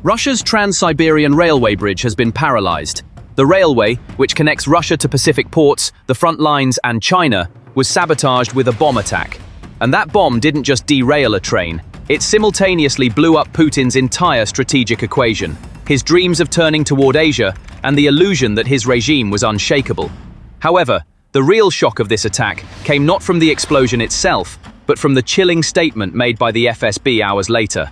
Russia's Trans-Siberian railway bridge has been paralyzed. The railway, which connects Russia to Pacific ports, the front lines, and China, was sabotaged with a bomb attack. And that bomb didn't just derail a train, it simultaneously blew up Putin's entire strategic equation, his dreams of turning toward Asia, and the illusion that his regime was unshakable. However, the real shock of this attack came not from the explosion itself, but from the chilling statement made by the FSB hours later.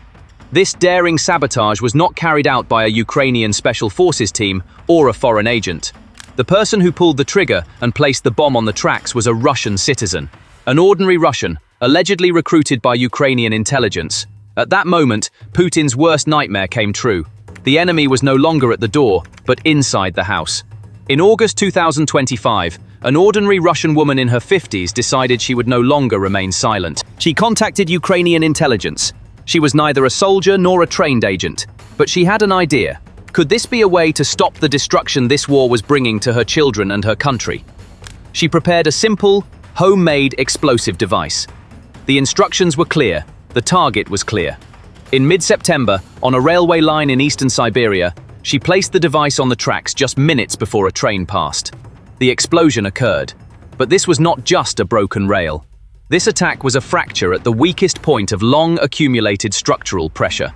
This daring sabotage was not carried out by a Ukrainian special forces team or a foreign agent. The person who pulled the trigger and placed the bomb on the tracks was a Russian citizen, an ordinary Russian, allegedly recruited by Ukrainian intelligence. At that moment, Putin's worst nightmare came true. The enemy was no longer at the door, but inside the house. In August 2025, an ordinary Russian woman in her 50s decided she would no longer remain silent. She contacted Ukrainian intelligence. She was neither a soldier nor a trained agent, but she had an idea. Could this be a way to stop the destruction this war was bringing to her children and her country? She prepared a simple, homemade explosive device. The instructions were clear, the target was clear. In mid-September, on a railway line in eastern Siberia, she placed the device on the tracks just minutes before a train passed. The explosion occurred, but this was not just a broken rail. This attack was a fracture at the weakest point of long-accumulated structural pressure.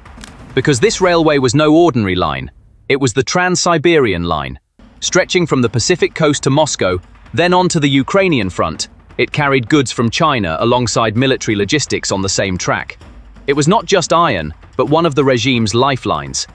Because this railway was no ordinary line, it was the Trans-Siberian line. Stretching from the Pacific coast to Moscow, then on to the Ukrainian front, it carried goods from China alongside military logistics on the same track. It was not just iron, but one of the regime's lifelines.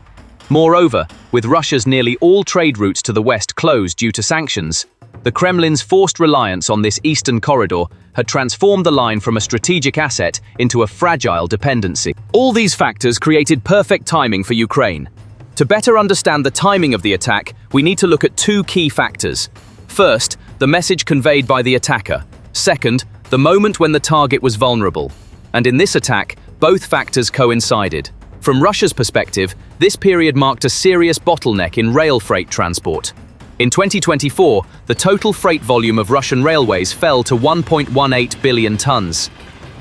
Moreover, with Russia's nearly all trade routes to the west closed due to sanctions, the Kremlin's forced reliance on this eastern corridor had transformed the line from a strategic asset into a fragile dependency. All these factors created perfect timing for Ukraine. To better understand the timing of the attack, we need to look at two key factors. First, the message conveyed by the attacker. Second, the moment when the target was vulnerable. And in this attack, both factors coincided. From Russia's perspective, this period marked a serious bottleneck in rail freight transport. In 2024, the total freight volume of Russian railways fell to 1.18 billion tons.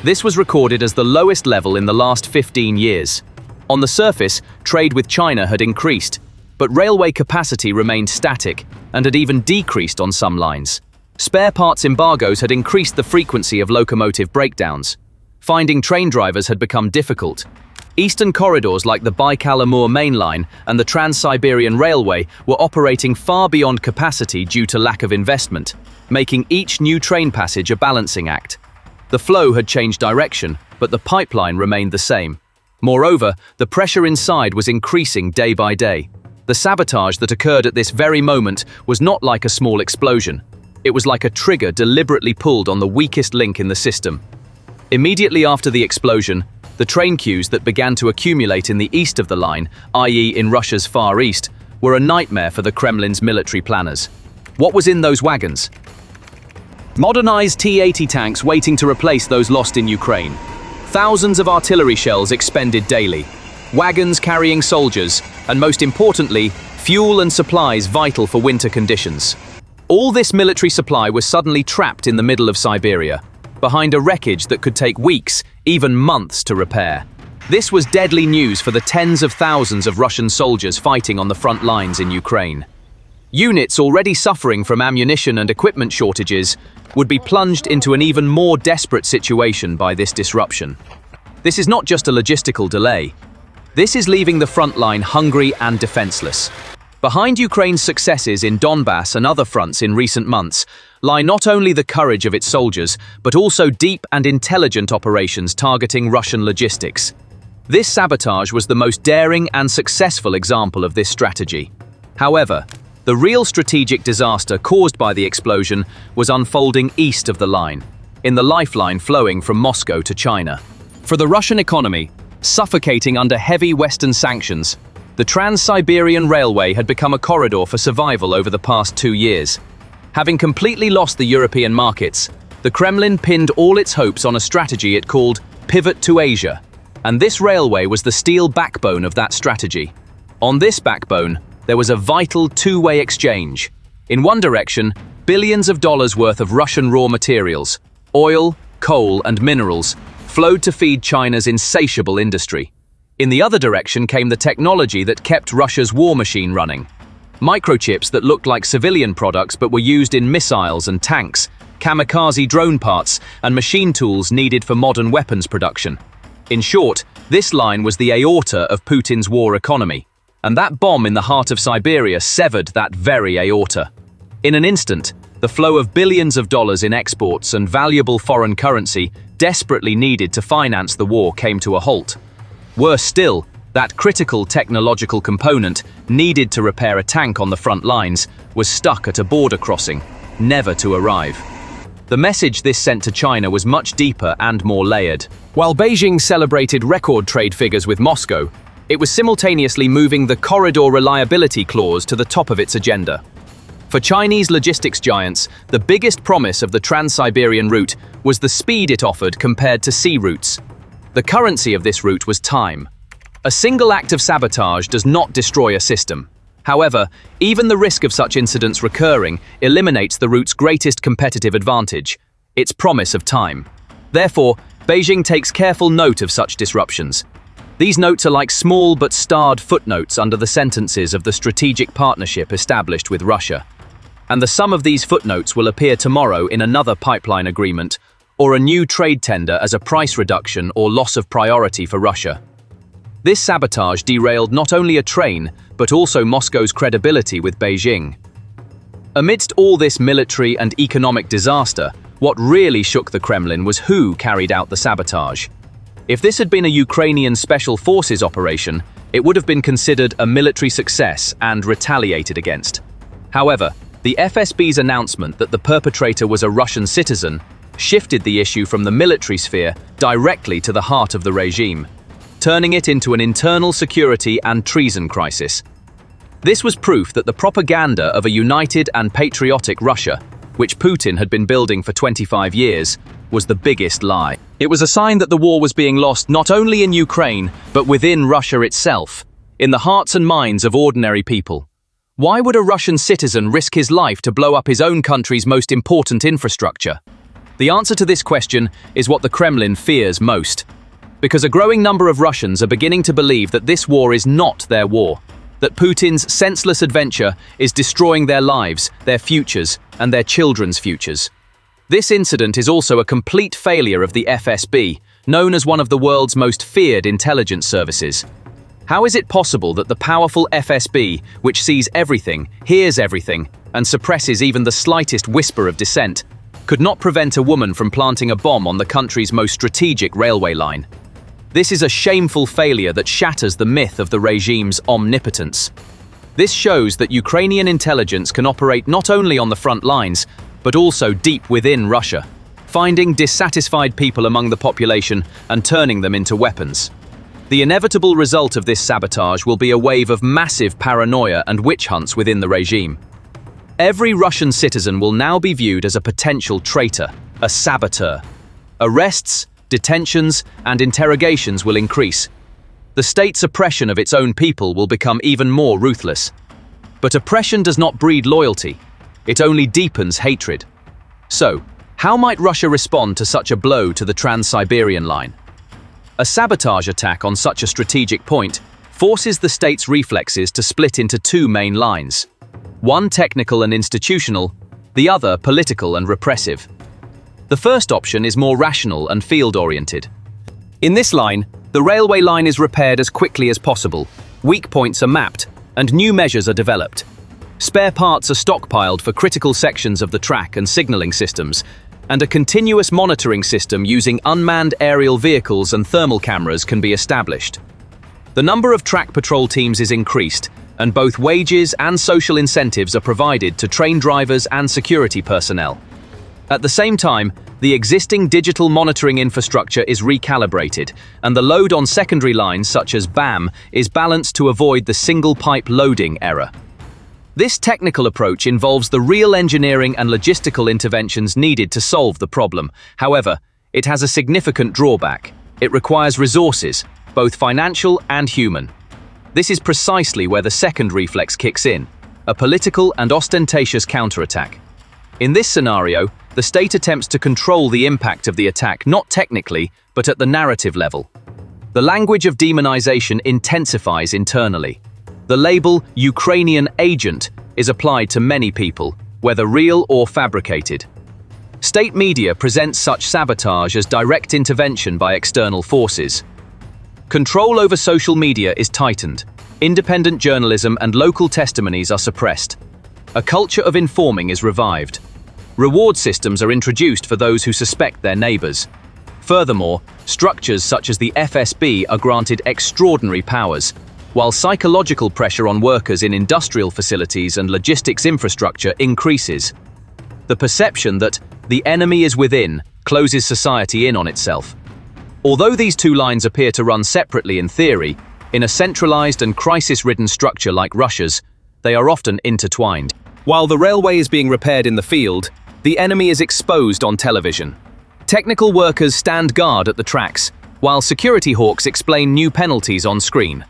This was recorded as the lowest level in the last 15 years. On the surface, trade with China had increased, but railway capacity remained static and had even decreased on some lines. Spare parts embargoes had increased the frequency of locomotive breakdowns. Finding train drivers had become difficult. Eastern corridors like the Baikal-Amur main line and the Trans-Siberian Railway were operating far beyond capacity due to lack of investment, making each new train passage a balancing act. The flow had changed direction, but the pipeline remained the same. Moreover, the pressure inside was increasing day by day. The sabotage that occurred at this very moment was not like a small explosion. It was like a trigger deliberately pulled on the weakest link in the system. Immediately after the explosion, the train queues that began to accumulate in the east of the line, i.e. in Russia's Far East, were a nightmare for the Kremlin's military planners. What was in those wagons? Modernized T-80 tanks waiting to replace those lost in Ukraine. Thousands of artillery shells expended daily. Wagons carrying soldiers, and most importantly, fuel and supplies vital for winter conditions. All this military supply was suddenly trapped in the middle of Siberia, behind a wreckage that could take weeks, even months to repair. This was deadly news for the tens of thousands of Russian soldiers fighting on the front lines in Ukraine. Units already suffering from ammunition and equipment shortages would be plunged into an even more desperate situation by this disruption. This is not just a logistical delay. This is leaving the front line hungry and defenseless. Behind Ukraine's successes in Donbass and other fronts in recent months lie not only the courage of its soldiers, but also deep and intelligent operations targeting Russian logistics. This sabotage was the most daring and successful example of this strategy. However, the real strategic disaster caused by the explosion was unfolding east of the line, in the lifeline flowing from Moscow to China. For the Russian economy, suffocating under heavy Western sanctions, the Trans-Siberian Railway had become a corridor for survival over the past 2 years. Having completely lost the European markets, the Kremlin pinned all its hopes on a strategy it called Pivot to Asia, and this railway was the steel backbone of that strategy. On this backbone, there was a vital two-way exchange. In one direction, billions of dollars worth of Russian raw materials, oil, coal, and minerals, flowed to feed China's insatiable industry. In the other direction came the technology that kept Russia's war machine running. Microchips that looked like civilian products but were used in missiles and tanks, kamikaze drone parts, and machine tools needed for modern weapons production. In short, this line was the aorta of Putin's war economy. And that bomb in the heart of Siberia severed that very aorta. In an instant, the flow of billions of dollars in exports and valuable foreign currency desperately needed to finance the war came to a halt. Worse still, that critical technological component needed to repair a tank on the front lines was stuck at a border crossing, never to arrive. The message this sent to China was much deeper and more layered. While Beijing celebrated record trade figures with Moscow, it was simultaneously moving the corridor reliability clause to the top of its agenda. For Chinese logistics giants, the biggest promise of the Trans-Siberian route was the speed it offered compared to sea routes. The currency of this route was time. A single act of sabotage does not destroy a system. However, even the risk of such incidents recurring eliminates the route's greatest competitive advantage, its promise of time. Therefore, Beijing takes careful note of such disruptions. These notes are like small but starred footnotes under the sentences of the strategic partnership established with Russia. And the sum of these footnotes will appear tomorrow in another pipeline agreement or a new trade tender as a price reduction or loss of priority for Russia. This sabotage derailed not only a train, but also Moscow's credibility with Beijing. Amidst all this military and economic disaster, what really shook the Kremlin was who carried out the sabotage. If this had been a Ukrainian special forces operation, it would have been considered a military success and retaliated against. However, the FSB's announcement that the perpetrator was a Russian citizen shifted the issue from the military sphere directly to the heart of the regime, turning it into an internal security and treason crisis. This was proof that the propaganda of a united and patriotic Russia, which Putin had been building for 25 years, was the biggest lie. It was a sign that the war was being lost not only in Ukraine, but within Russia itself, in the hearts and minds of ordinary people. Why would a Russian citizen risk his life to blow up his own country's most important infrastructure? The answer to this question is what the Kremlin fears most. Because a growing number of Russians are beginning to believe that this war is not their war, that Putin's senseless adventure is destroying their lives, their futures, and their children's futures. This incident is also a complete failure of the FSB, known as one of the world's most feared intelligence services. How is it possible that the powerful FSB, which sees everything, hears everything, and suppresses even the slightest whisper of dissent, could not prevent a woman from planting a bomb on the country's most strategic railway line? This is a shameful failure that shatters the myth of the regime's omnipotence. This shows that Ukrainian intelligence can operate not only on the front lines, but also deep within Russia, finding dissatisfied people among the population and turning them into weapons. The inevitable result of this sabotage will be a wave of massive paranoia and witch hunts within the regime. Every Russian citizen will now be viewed as a potential traitor, a saboteur. Arrests, detentions, and interrogations will increase. The state's oppression of its own people will become even more ruthless. But oppression does not breed loyalty. It only deepens hatred. So, how might Russia respond to such a blow to the Trans-Siberian line? A sabotage attack on such a strategic point forces the state's reflexes to split into two main lines. One technical and institutional, the other political and repressive. The first option is more rational and field-oriented. In this line, the railway line is repaired as quickly as possible, weak points are mapped, and new measures are developed. Spare parts are stockpiled for critical sections of the track and signaling systems, and a continuous monitoring system using unmanned aerial vehicles and thermal cameras can be established. The number of track patrol teams is increased, and both wages and social incentives are provided to train drivers and security personnel. At the same time, the existing digital monitoring infrastructure is recalibrated, and the load on secondary lines such as BAM is balanced to avoid the single-pipe loading error. This technical approach involves the real engineering and logistical interventions needed to solve the problem. However, it has a significant drawback. It requires resources, both financial and human. This is precisely where the second reflex kicks in, a political and ostentatious counterattack. In this scenario, the state attempts to control the impact of the attack not technically, but at the narrative level. The language of demonization intensifies internally. The label Ukrainian agent is applied to many people, whether real or fabricated. State media presents such sabotage as direct intervention by external forces. Control over social media is tightened. Independent journalism and local testimonies are suppressed. A culture of informing is revived. Reward systems are introduced for those who suspect their neighbors. Furthermore, structures such as the FSB are granted extraordinary powers, while psychological pressure on workers in industrial facilities and logistics infrastructure increases. The perception that the enemy is within closes society in on itself. Although these two lines appear to run separately in theory, in a centralized and crisis-ridden structure like Russia's, they are often intertwined. While the railway is being repaired in the field, the enemy is exposed on television. Technical workers stand guard at the tracks, while security hawks explain new penalties on screen.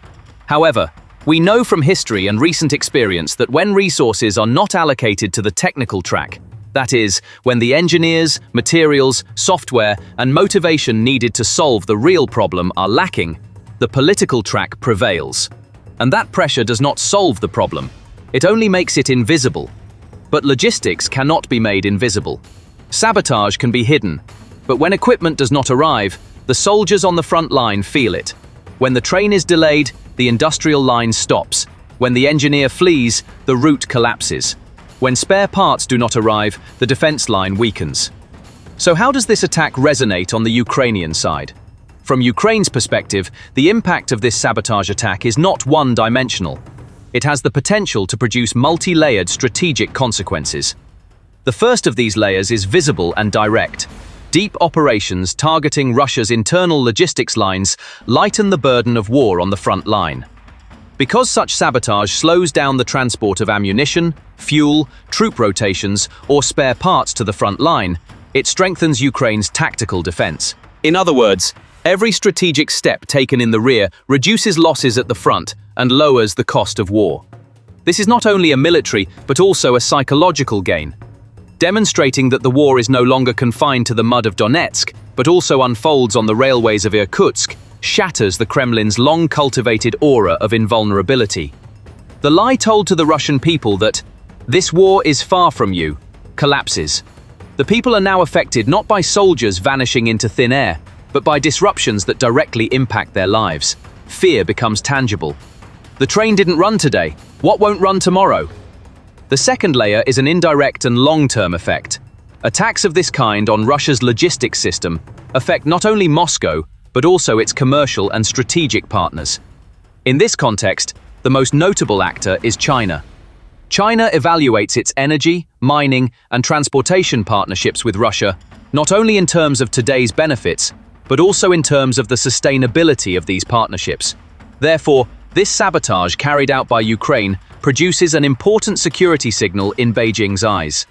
However, we know from history and recent experience that when resources are not allocated to the technical track, that is, when the engineers, materials, software, and motivation needed to solve the real problem are lacking, the political track prevails. And that pressure does not solve the problem. It only makes it invisible. But logistics cannot be made invisible. Sabotage can be hidden, but when equipment does not arrive, the soldiers on the front line feel it. When the train is delayed, the industrial line stops. When the engineer flees, the route collapses. When spare parts do not arrive, the defense line weakens. So how does this attack resonate on the Ukrainian side? From Ukraine's perspective, the impact of this sabotage attack is not one-dimensional. It has the potential to produce multi-layered strategic consequences. The first of these layers is visible and direct. Deep operations targeting Russia's internal logistics lines lighten the burden of war on the front line. Because such sabotage slows down the transport of ammunition, fuel, troop rotations, or spare parts to the front line, it strengthens Ukraine's tactical defense. In other words, every strategic step taken in the rear reduces losses at the front and lowers the cost of war. This is not only a military, but also a psychological gain. Demonstrating that the war is no longer confined to the mud of Donetsk, but also unfolds on the railways of Irkutsk, shatters the Kremlin's long-cultivated aura of invulnerability. The lie told to the Russian people that "this war is far from you" collapses. The people are now affected not by soldiers vanishing into thin air, but by disruptions that directly impact their lives. Fear becomes tangible. The train didn't run today. What won't run tomorrow? The second layer is an indirect and long-term effect. Attacks of this kind on Russia's logistics system affect not only Moscow, but also its commercial and strategic partners. In this context, the most notable actor is China. China evaluates its energy, mining, and transportation partnerships with Russia, not only in terms of today's benefits, but also in terms of the sustainability of these partnerships. Therefore, this sabotage carried out by Ukraine produces an important security signal in Beijing's eyes.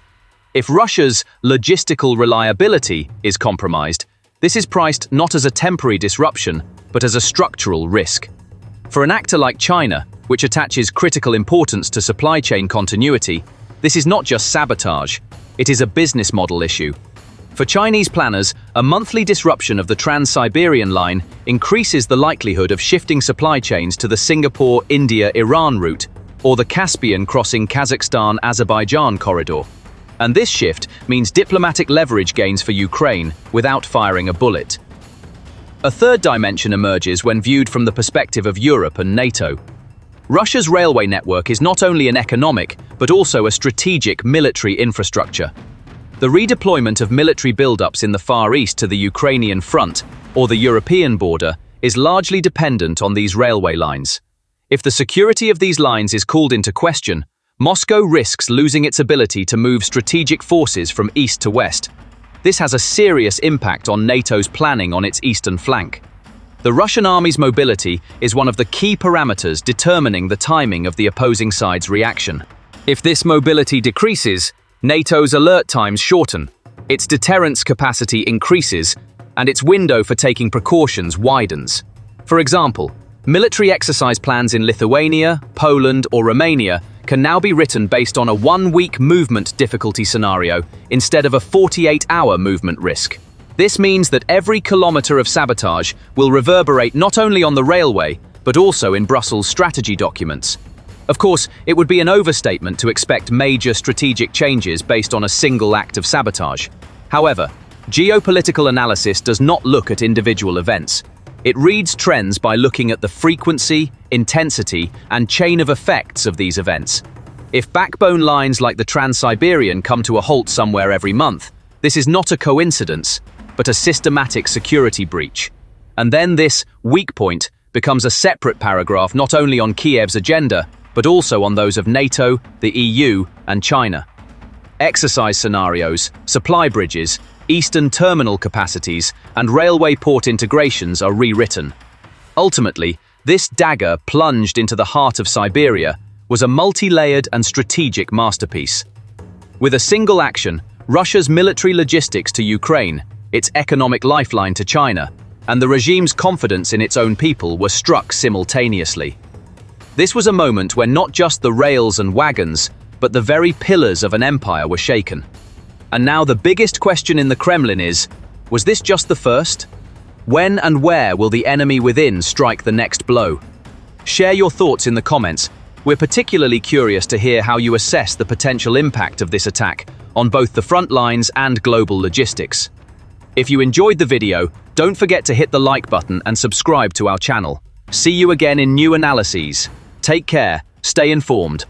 If Russia's logistical reliability is compromised, this is priced not as a temporary disruption, but as a structural risk. For an actor like China, which attaches critical importance to supply chain continuity, this is not just sabotage, it is a business model issue. For Chinese planners, a monthly disruption of the Trans Siberian line increases the likelihood of shifting supply chains to the Singapore-India-Iran route, or the Caspian crossing Kazakhstan-Azerbaijan corridor. And this shift means diplomatic leverage gains for Ukraine without firing a bullet. A third dimension emerges when viewed from the perspective of Europe and NATO. Russia's railway network is not only an economic, but also a strategic military infrastructure. The redeployment of military buildups in the Far East to the Ukrainian front, or the European border, is largely dependent on these railway lines. If the security of these lines is called into question, Moscow risks losing its ability to move strategic forces from east to west. This has a serious impact on NATO's planning on its eastern flank. The Russian army's mobility is one of the key parameters determining the timing of the opposing side's reaction. If this mobility decreases, NATO's alert times shorten, its deterrence capacity increases, and its window for taking precautions widens. For example, military exercise plans in Lithuania, Poland, or Romania can now be written based on a 1-week movement difficulty scenario instead of a 48-hour movement risk. This means that every kilometer of sabotage will reverberate not only on the railway, but also in Brussels' strategy documents. Of course, it would be an overstatement to expect major strategic changes based on a single act of sabotage. However, geopolitical analysis does not look at individual events. It reads trends by looking at the frequency, intensity, and chain of effects of these events. If backbone lines like the Trans Siberian come to a halt somewhere every month, this is not a coincidence, but a systematic security breach. And then this weak point becomes a separate paragraph not only on Kiev's agenda, but also on those of NATO, the EU, and China. Exercise scenarios, supply bridges, eastern terminal capacities, and railway port integrations are rewritten. Ultimately, this dagger plunged into the heart of Siberia was a multi-layered and strategic masterpiece. With a single action, Russia's military logistics to Ukraine, its economic lifeline to China, and the regime's confidence in its own people were struck simultaneously. This was a moment when not just the rails and wagons, but the very pillars of an empire were shaken. And now the biggest question in the Kremlin is, was this just the first? When and where will the enemy within strike the next blow? Share your thoughts in the comments. We're particularly curious to hear how you assess the potential impact of this attack on both the front lines and global logistics. If you enjoyed the video, don't forget to hit the like button and subscribe to our channel. See you again in new analyses. Take care, stay informed.